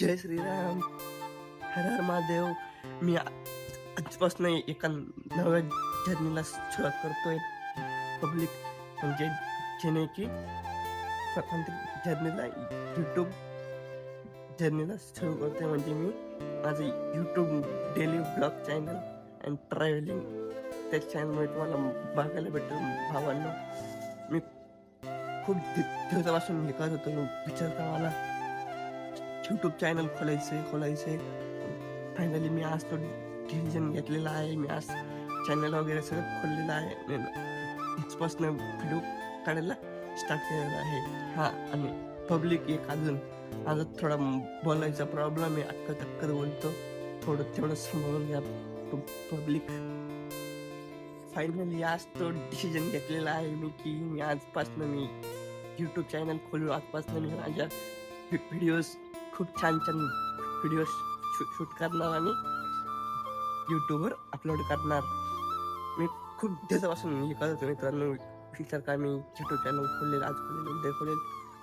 जय श्रीराम, हर हर महादेव. मी आजपासून एका नव्या जर्नीला सुरुवात करतोय. पब्लिक म्हणजे जेणे की जर्नीला यूट्यूब जर्नीला सुरू करतोय. म्हणजे मी माझं YouTube daily blog channel and travelling त्या चॅनलमध्ये तुम्हाला बघायला भेटेल. भावांनो, मी खूप दिवसापासून हे करत होतो. विचार करा मला यूट्यूब चॅनल खोलायचं. फायनली मी आज तो डिसिजन घेतलेला आहे. मी आज चॅनल वगैरे सगळं खोललेलं आहे. इथपासून व्हिडिओ काढायला स्टार्ट केलेला आहे. हां, आणि पब्लिक एक अजून माझा थोडा बोलायचा प्रॉब्लेम आहे. अक्कत बोलतो. तेवढं सांभाळून घ्या पब्लिक. फायनली आज तो डिसिजन घेतलेला आहे मी की मी आजपासून यूट्यूब चॅनल खोलू. आजपासून मी माझ्या व्हिडिओज खूप छान व्हिडिओज शूट करणार आणि यूट्यूबवर अपलोड करणार. मी खूप दिवसापासून हे करत होतो मित्रांनो. विचार का मी यूट्यूब चॅनल खोललेलं, आज खोलेलं, उद्या खोलेल,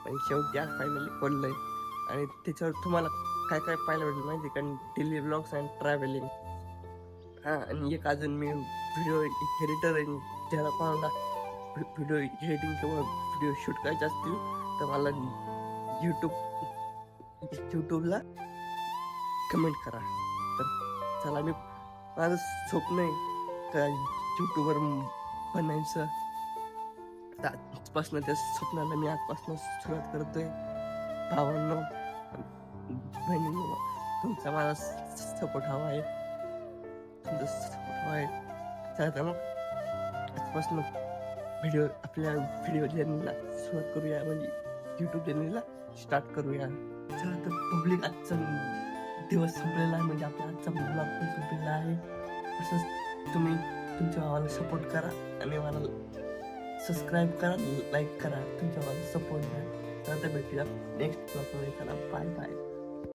आणि शेवटी आज फायनली खोललं आहे. आणि त्याच्यावर तुम्हाला काय काय पाहायला भेटेल माहिती आहे का? Daily blogs and travelling. हां, आणि एक अजून मी व्हिडिओ एडिटर आहे. ज्याला कोणाला व्हिडिओ एडिटिंग किंवा व्हिडिओ शूट करायचे असतील तर मला यूट्यूबला कमेंट करा. तर चला, माझं स्वप्न आहे का यूट्यूबर बनायचं. तर आजपासून त्या स्वप्नाला मी आजपासून सुरुवात करतोय. भावांनो, बहिणींनो, तुमचा मला सपोर्ट हवा आहे. तुमचा सपोर्ट हवा आहे. चला मग आजपासून आपल्या व्हिडिओ जर्नीला सुरुवात करूया. म्हणजे यूट्यूब जर्नीला स्टार्ट करूया. चला तर पब्लिक, आजचा दिवस संपलेला आहे. म्हणजे आपला आजचा ब्लॉग पण संपलेला आहे. असंच तुम्ही तुमच्या भावाला सपोर्ट करा आणि मला सबस्क्राईब करा, लाईक करा. तुमच्या भावाला सपोर्ट द्या. तर भेटूया नेक्स्ट ब्लॉगमध्ये. करा बाय बाय.